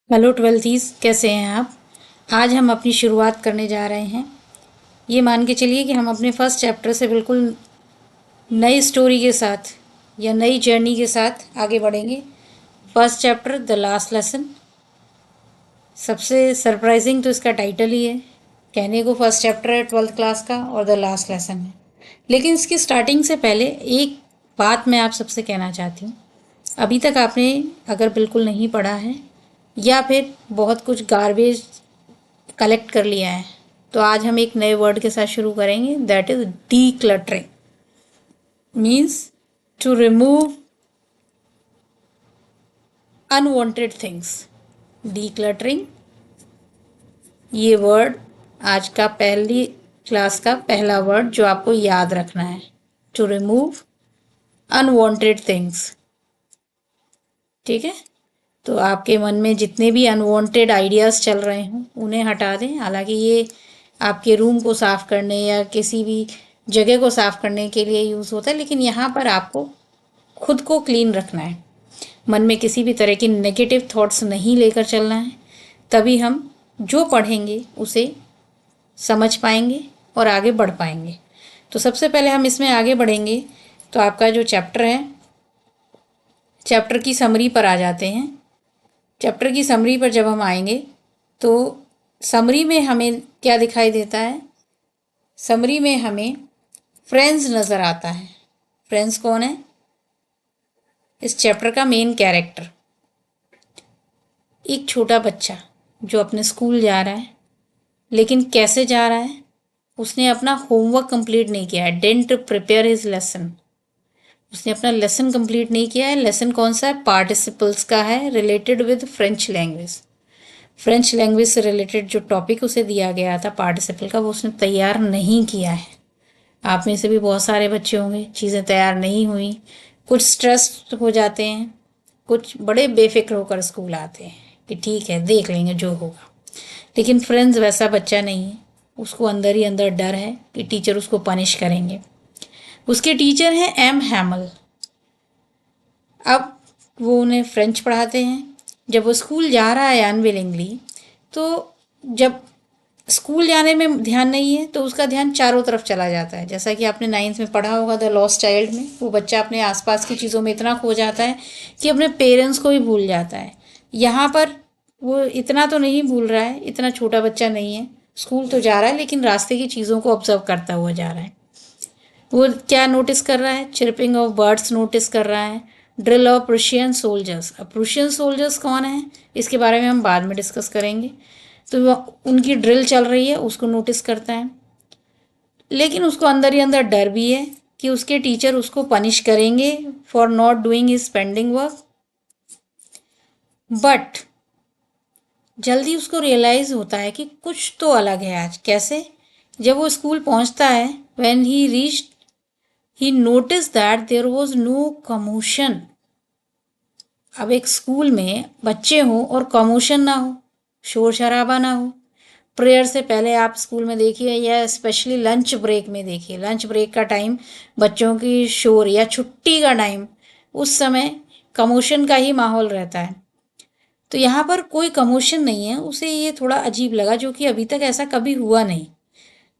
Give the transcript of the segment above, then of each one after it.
Hello ट्वेल्थीज़, कैसे हैं आप। आज हम अपनी शुरुआत करने जा रहे हैं। ये मान के चलिए कि हम अपने फर्स्ट चैप्टर से बिल्कुल नई स्टोरी के साथ या नई जर्नी के साथ आगे बढ़ेंगे। First chapter the last lesson. सबसे सरप्राइजिंग तो इसका टाइटल ही है। कहने को फर्स्ट चैप्टर है ट्वेल्थ क्लास का और द लास्ट लेसन है, लेकिन इसकी स्टार्टिंग से पहले एक बात मैं आप सबसे कहना चाहती हूँ। अभी तक आपने अगर बिल्कुल नहीं पढ़ा है या फिर बहुत कुछ गार्बेज कलेक्ट कर लिया है, तो आज हम एक नए वर्ड के साथ शुरू करेंगे, that is decluttering. Means to remove unwanted things. Decluttering, ये वर्ड आज का पहली क्लास का पहला वर्ड जो आपको याद रखना है। To remove unwanted things. ठीक है, तो आपके मन में जितने भी अनवांटेड आइडियाज़ चल रहे हों उन्हें हटा दें। हालांकि ये आपके रूम को साफ़ करने या किसी भी जगह को साफ़ करने के लिए यूज़ होता है, लेकिन यहाँ पर आपको खुद को क्लीन रखना है। मन में किसी भी तरह की नेगेटिव थॉट्स नहीं लेकर चलना है, तभी हम जो पढ़ेंगे उसे समझ पाएंगे और आगे बढ़ पाएंगे। तो सबसे पहले हम इसमें आगे बढ़ेंगे तो आपका जो चैप्टर है, चैप्टर की समरी पर आ जाते हैं। चैप्टर की समरी पर जब हम आएंगे तो समरी में हमें क्या दिखाई देता है। समरी में हमें फ्रेंड्स नज़र आता है। फ्रेंड्स कौन है? इस चैप्टर का मेन कैरेक्टर, एक छोटा बच्चा जो अपने स्कूल जा रहा है, लेकिन कैसे जा रहा है? उसने अपना होमवर्क कंप्लीट नहीं किया है। Didn't prepare his lesson. उसने अपना लेसन कंप्लीट नहीं किया है। लेसन कौन सा है? पार्टिसिपल्स का है, related with French language. French language से रिलेटेड जो टॉपिक उसे दिया गया था पार्टिसिपल का, वो उसने तैयार नहीं किया है। आप में से भी बहुत सारे बच्चे होंगे, चीज़ें तैयार नहीं हुई, कुछ स्ट्रेस हो जाते हैं, कुछ बड़े बेफिक्र होकर स्कूल आते हैं कि ठीक है देख लेंगे जो होगा। लेकिन फ्रेंड्स वैसा बच्चा नहीं है। उसको अंदर ही अंदर डर है कि टीचर उसको पनिश करेंगे। उसके टीचर हैं एम हैमल। अब वो उन्हें फ्रेंच पढ़ाते हैं। जब वो स्कूल जा रहा है अनविलिंगली, तो जब स्कूल जाने में ध्यान नहीं है तो उसका ध्यान चारों तरफ चला जाता है। जैसा कि आपने नाइन्थ में पढ़ा होगा द लॉस्ट चाइल्ड में, वो बच्चा अपने आसपास की चीज़ों में इतना खो जाता है कि अपने पेरेंट्स को भी भूल जाता है। यहाँ पर वो इतना तो नहीं भूल रहा है, इतना छोटा बच्चा नहीं है। स्कूल तो जा रहा है लेकिन रास्ते की चीज़ों को ऑब्जर्व करता हुआ जा रहा है। वो क्या नोटिस कर रहा है? चिरपिंग ऑफ बर्ड्स नोटिस कर रहा है। Drill of Prussian soldiers. अब प्रूशियन सोल्जर्स कौन है इसके बारे में हम बाद में डिस्कस करेंगे। तो उनकी ड्रिल चल रही है, उसको नोटिस करता है, लेकिन उसको अंदर ही अंदर डर भी है कि उसके टीचर उसको पनिश करेंगे for not doing his pending work. But जल्दी उसको रियलाइज होता है कि कुछ तो अलग है आज। कैसे? जब वो स्कूल पहुंचता है, when he reached he notice that there was no commotion. अब एक स्कूल में बच्चे हों और कमोशन ना हो, शोर शराबा ना हो। प्रेयर से पहले आप स्कूल में देखिए या स्पेशली लंच ब्रेक में देखिए, लंच ब्रेक का टाइम, बच्चों की शोर या छुट्टी का टाइम, उस समय कमोशन का ही माहौल रहता है। तो यहाँ पर कोई कमोशन नहीं है। उसे ये थोड़ा अजीब लगा, जो कि अभी तक ऐसा कभी हुआ नहीं।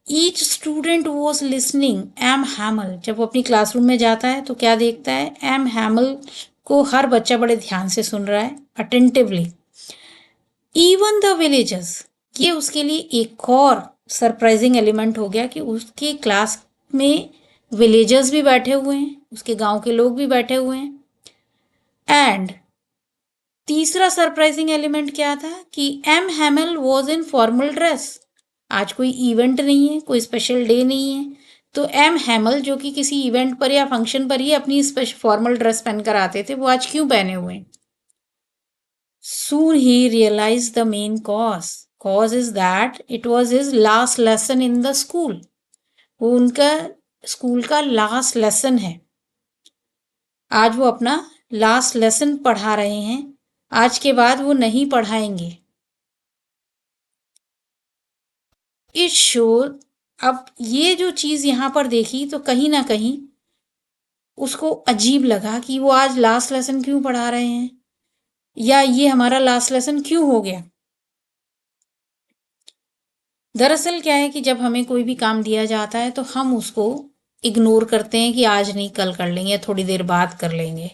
Each student was listening M Hamel. जब वो अपनी क्लासरूम में जाता है तो क्या देखता है? एम हैमल को हर बच्चा बड़े ध्यान से सुन रहा है, अटेंटिवली। Even the villagers. ये उसके लिए एक और सरप्राइजिंग एलिमेंट हो गया कि उसके क्लास में विलेजर्स भी बैठे हुए हैं, उसके गांव के लोग भी बैठे हुए हैं। एंड तीसरा सरप्राइजिंग एलिमेंट क्या था कि M Hamel was in formal dress. आज कोई इवेंट नहीं है, कोई स्पेशल डे नहीं है, तो एम हैमल जो कि किसी इवेंट पर या फंक्शन पर ही अपनी स्पेशल फॉर्मल ड्रेस पहनकर आते थे, वो आज क्यों पहने हुए हैं? Soon he realized the main cause. Cause is that it was his last lesson in the school. वो उनका स्कूल का लास्ट लेसन है। आज वो अपना लास्ट लेसन पढ़ा रहे हैं, आज के बाद वो नहीं पढ़ाएंगे। इस शो, अब ये जो चीज़ यहाँ पर देखी तो कहीं ना कहीं उसको अजीब लगा कि वो आज लास्ट लेसन क्यों पढ़ा रहे हैं। या ये हमारा लास्ट लेसन क्यों हो गया? दरअसल क्या है कि जब हमें कोई भी काम दिया जाता है तो हम उसको इग्नोर करते हैं कि आज नहीं कल कर लेंगे या थोड़ी देर बाद कर लेंगे।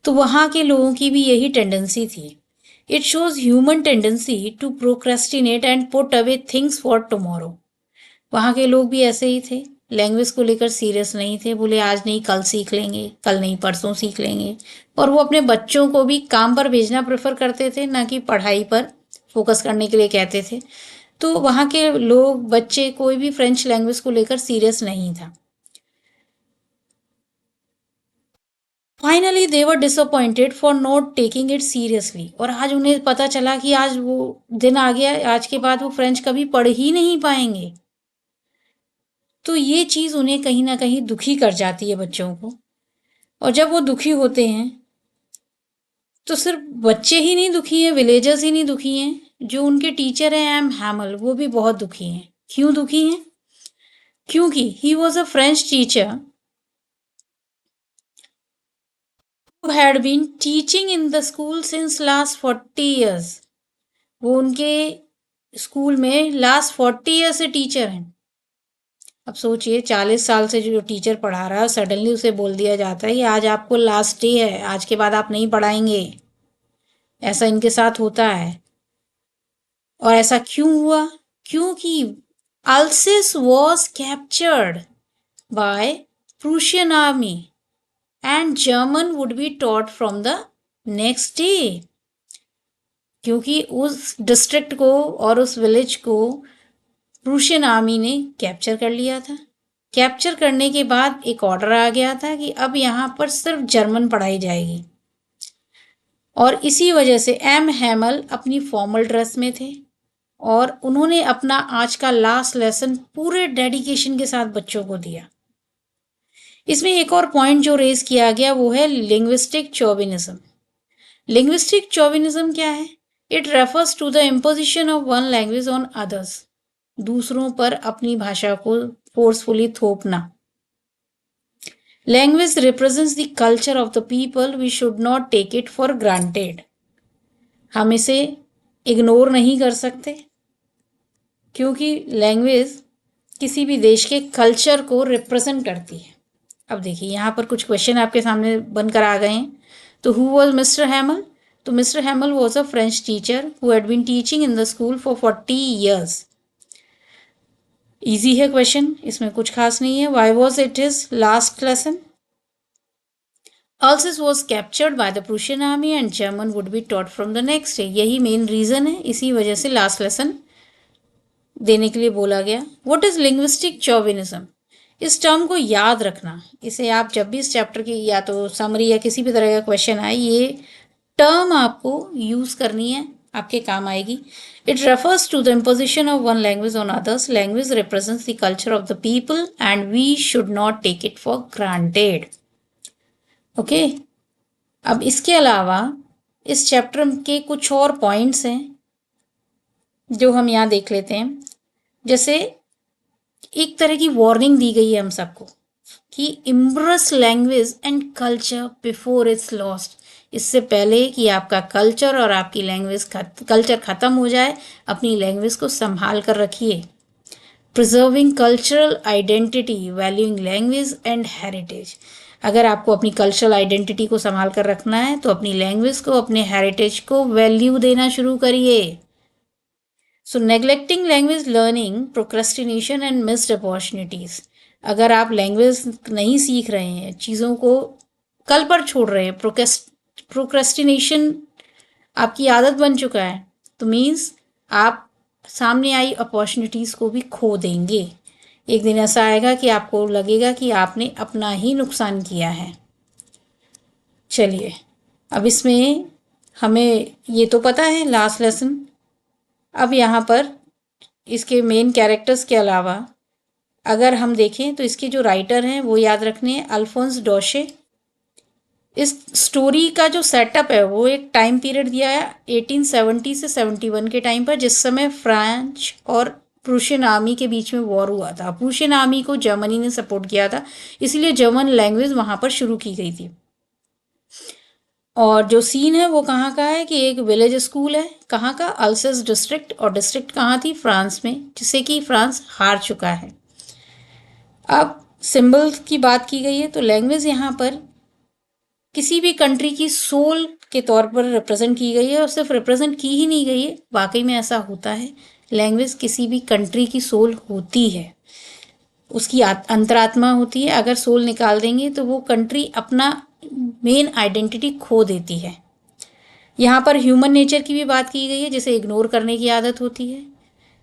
तो वहाँ के लोगों की भी यही टेंडेंसी थी। It shows human tendency to procrastinate and put away things for tomorrow. वहाँ के लोग भी ऐसे ही थे, लैंग्वेज को लेकर सीरियस नहीं थे, बोले आज नहीं कल सीख लेंगे, कल नहीं परसों सीख लेंगे। और वो अपने बच्चों को भी काम पर भेजना प्रेफर करते थे, ना कि पढ़ाई पर फोकस करने के लिए कहते थे। तो वहाँ के लोग, बच्चे, कोई भी फ्रेंच लैंग्वेज को लेकर सीरियस नहीं था। Finally they were disappointed for not taking it seriously. और आज उन्हें पता चला कि आज वो दिन आ गया, आज के बाद वो फ्रेंच कभी पढ़ ही नहीं पाएंगे। तो ये चीज़ उन्हें कहीं ना कहीं दुखी कर जाती है बच्चों को। और जब वो दुखी होते हैं तो सिर्फ बच्चे ही नहीं दुखी हैं, विलेजर्स ही नहीं दुखी हैं, जो उनके टीचर हैं एम हैमल, वो भी बहुत दुखी हैं। क्यों दुखी हैं? क्योंकि he was a French teacher who had been teaching in the school since last 40 years. वो उनके स्कूल में लास्ट 40 ईयर से टीचर हैं। अब सोचिए 40 साल से जो टीचर पढ़ा रहा है, सडनली उसे बोल दिया जाता है कि आज आपको लास्ट डे है, आज के बाद आप नहीं पढ़ाएंगे। ऐसा इनके साथ होता है। और ऐसा क्यों हुआ? क्योंकि Alsace was captured by Prussian army and German would be taught from the next day. क्योंकि उस डिस्ट्रिक्ट को और उस विलेज को प्रूशियन आर्मी ने कैप्चर कर लिया था। कैप्चर करने के बाद एक ऑर्डर आ गया था कि अब यहाँ पर सिर्फ जर्मन पढ़ाई जाएगी। और इसी वजह से एम हैमल अपनी फॉर्मल ड्रेस में थे और उन्होंने अपना आज का लास्ट लेसन पूरे डेडिकेशन के साथ बच्चों को दिया। इसमें एक और पॉइंट जो रेज किया गया वो है लिंग्विस्टिक चौविनिज्म। लिंग्विस्टिक चौविनिज्म क्या है? It refers to the imposition of one language on others. दूसरों पर अपनी भाषा को फोर्सफुली थोपना। Language represents the culture of the people, we should not take it for granted. हम इसे इग्नोर नहीं कर सकते क्योंकि लैंग्वेज किसी भी देश के कल्चर को रिप्रेजेंट करती है। अब देखिए यहाँ पर कुछ क्वेश्चन आपके सामने बनकर आ गए हैं। तो हु वॉज मिस्टर हैमल? तो mister Hamel was a French teacher who had been teaching in the school for 40 years. Easy है क्वेश्चन, इसमें कुछ खास नहीं है। Why was it his last lesson? Alsace was captured by the Prussian army and German would be taught from the next day. यही main reason है, इसी वजह से लास्ट लेसन देने के लिए बोला गया। What is linguistic chauvinism? इस टर्म को याद रखना, इसे आप जब भी इस चैप्टर की या तो समरी या किसी भी तरह का क्वेश्चन आए, ये टर्म आपको यूज करनी है, आपके काम आएगी। It refers to the imposition of one language on others. Language represents the culture of the people and we should not take it for granted. Okay, अब इसके अलावा इस चैप्टर के कुछ और पॉइंट्स हैं जो हम यहाँ देख लेते हैं। जैसे एक तरह की वार्निंग दी गई है हम सबको कि embrace language and culture before it's lost. इससे पहले कि आपका कल्चर और आपकी लैंग्वेज कल्चर ख़त्म हो जाए, अपनी लैंग्वेज को संभाल कर रखिए। Preserving cultural identity, valuing language and heritage. अगर आपको अपनी कल्चरल आइडेंटिटी को संभाल कर रखना है तो अपनी लैंग्वेज को, अपने हेरिटेज को वैल्यू देना शुरू करिए। So neglecting language learning, procrastination and missed opportunities. अगर आप लैंग्वेज नहीं सीख रहे हैं, चीज़ों को कल पर छोड़ रहे हैं, प्रोक्रेस्टिनेशन आपकी आदत बन चुका है, तो मीन्स आप सामने आई अपॉर्चुनिटीज़ को भी खो देंगे। एक दिन ऐसा आएगा कि आपको लगेगा कि आपने अपना ही नुकसान किया है। चलिए, अब इसमें हमें ये तो पता है लास्ट लेसन। अब यहाँ पर इसके मेन कैरेक्टर्स के अलावा अगर हम देखें तो इसके जो राइटर हैं वो याद रखने हैं, अल्फोंस डौशे। इस स्टोरी का जो सेटअप है वो एक टाइम पीरियड दिया है 1870 से 71 के टाइम पर, जिस समय फ्रांच और प्रूशियन आर्मी के बीच में वॉर हुआ था। प्रूशियन आर्मी को जर्मनी ने सपोर्ट किया था, इसलिए जर्मन लैंग्वेज वहाँ पर शुरू की गई थी। और जो सीन है वो कहाँ का है कि एक विलेज स्कूल है, कहाँ का, अल्सेस डिस्ट्रिक्ट, और डिस्ट्रिक्ट कहाँ थी, फ्रांस में, जिससे कि फ्रांस हार चुका है। अब सिंबल की बात की गई है तो लैंग्वेज यहाँ पर किसी भी कंट्री की सोल के तौर पर रिप्रेजेंट की गई है, और सिर्फ रिप्रेजेंट की ही नहीं गई है, वाकई में ऐसा होता है। लैंग्वेज किसी भी कंट्री की सोल होती है, उसकी अंतरात्मा होती है। अगर सोल निकाल देंगे तो वो कंट्री अपना मेन आइडेंटिटी खो देती है। यहाँ पर ह्यूमन नेचर की भी बात की गई है, जिसे इग्नोर करने की आदत होती है,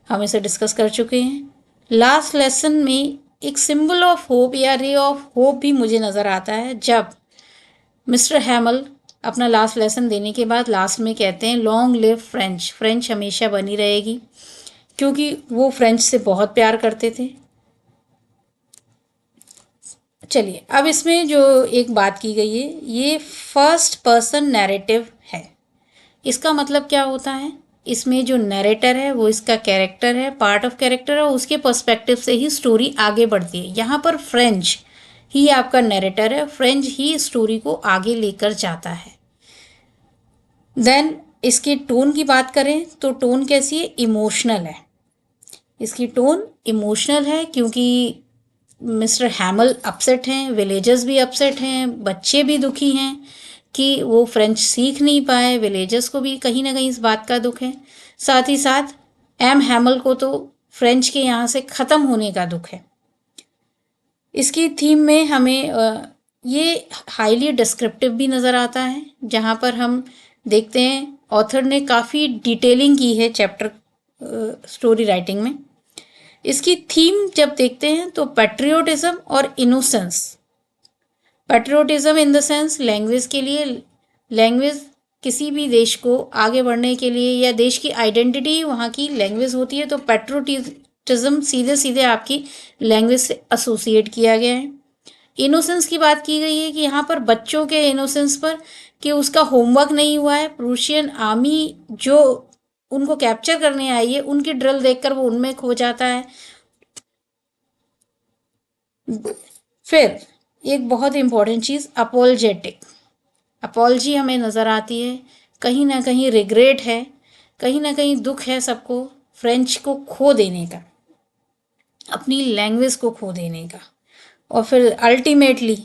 हम इसे डिस्कस कर चुके हैं। लास्ट लेसन में एक सिंबल ऑफ होप या रे ऑफ होप भी मुझे नज़र आता है, जब मिस्टर हैमल अपना लास्ट लेसन देने के बाद लास्ट में कहते हैं लॉन्ग लिव फ्रेंच, फ्रेंच हमेशा बनी रहेगी, क्योंकि वो फ्रेंच से बहुत प्यार करते थे। चलिए, अब इसमें जो एक बात की गई है, ये फर्स्ट पर्सन नैरेटिव है। इसका मतलब क्या होता है, इसमें जो नैरेटर है वो इसका कैरेक्टर है, पार्ट ऑफ कैरेक्टर है, उसके पर्सपेक्टिव से ही स्टोरी आगे बढ़ती है। यहाँ पर फ्रेंच ही आपका नैरेटर है, फ्रेंच ही स्टोरी को आगे लेकर जाता है। देन इसकी टोन की बात करें तो टोन कैसी है, इमोशनल है। इसकी टोन इमोशनल है क्योंकि मिस्टर हैमल अपसेट हैं, विलेजर्स भी अपसेट हैं, बच्चे भी दुखी हैं कि वो फ्रेंच सीख नहीं पाए। विलेजर्स को भी कहीं ना कहीं इस बात का दुख है। साथ ही साथ एम हैमल को तो फ्रेंच के यहाँ से ख़त्म होने का दुख है। इसकी थीम में हमें ये हाईली डिस्क्रिप्टिव भी नज़र आता है, जहाँ पर हम देखते हैं ऑथर ने काफ़ी डिटेलिंग की है चैप्टर स्टोरी राइटिंग में। इसकी थीम जब देखते हैं तो पैट्रियोटिज्म और innocence. Patriotism in the sense language के लिए, लैंग्वेज किसी भी देश को आगे बढ़ने के लिए, या देश की आइडेंटिटी वहाँ की लैंग्वेज होती है, तो पैट्रियोटिज्म सीधे सीधे आपकी लैंग्वेज से एसोसिएट किया गया है। इनोसेंस की बात की गई है कि यहाँ पर बच्चों के इनोसेंस पर, कि उसका होमवर्क नहीं हुआ है, प्रूशियन आर्मी जो उनको कैप्चर करने आई है उनकी ड्रिल देखकर वो उनमें खो जाता है। फिर एक बहुत इंपॉर्टेंट चीज़, अपोलजेटिक। अपॉलजी हमें नज़र आती है, कहीं ना कहीं रिग्रेट है, कहीं ना कहीं दुख है सबको फ्रेंच को खो देने का, अपनी लैंग्वेज को खो देने का। और फिर अल्टीमेटली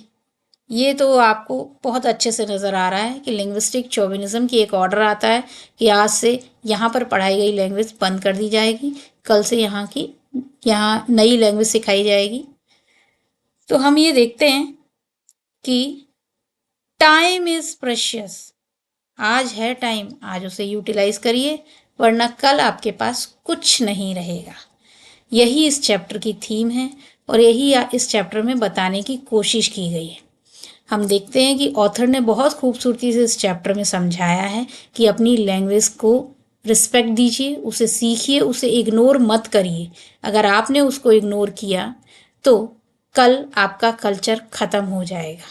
ये तो आपको बहुत अच्छे से नज़र आ रहा है कि लिंग्विस्टिक चौविनिज्म की एक ऑर्डर आता है कि आज से यहाँ पर पढ़ाई गई लैंग्वेज बंद कर दी जाएगी, कल से यहाँ नई लैंग्वेज सिखाई जाएगी। तो हम ये देखते हैं कि टाइम इज़ प्रेशियस। आज है टाइम, आज उसे यूटिलाइज करिए, वरना कल आपके पास कुछ नहीं रहेगा। यही इस चैप्टर की थीम है और यही इस चैप्टर में बताने की कोशिश की गई है। हम देखते हैं कि ऑथर ने बहुत खूबसूरती से इस चैप्टर में समझाया है कि अपनी लैंग्वेज को रिस्पेक्ट दीजिए, उसे सीखिए, उसे इग्नोर मत करिए। अगर आपने उसको इग्नोर किया तो कल आपका कल्चर ख़त्म हो जाएगा।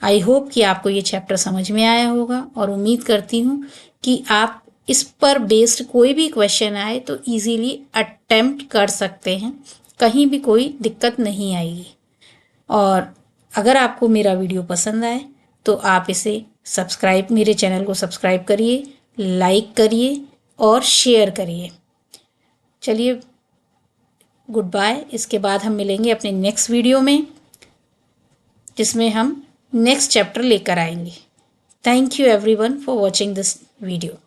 आई होप कि आपको ये चैप्टर समझ में आया होगा, और उम्मीद करती हूँ कि आप इस पर बेस्ड कोई भी क्वेश्चन आए तो इजीली अटेम्प्ट कर सकते हैं, कहीं भी कोई दिक्कत नहीं आएगी। और अगर आपको मेरा वीडियो पसंद आए तो आप इसे सब्सक्राइब, मेरे चैनल को सब्सक्राइब करिए, लाइक करिए और शेयर करिए। चलिए, गुड बाय। इसके बाद हम मिलेंगे अपने नेक्स्ट वीडियो में, जिसमें हम नेक्स्ट चैप्टर लेकर आएंगे। Thank you everyone for watching this video.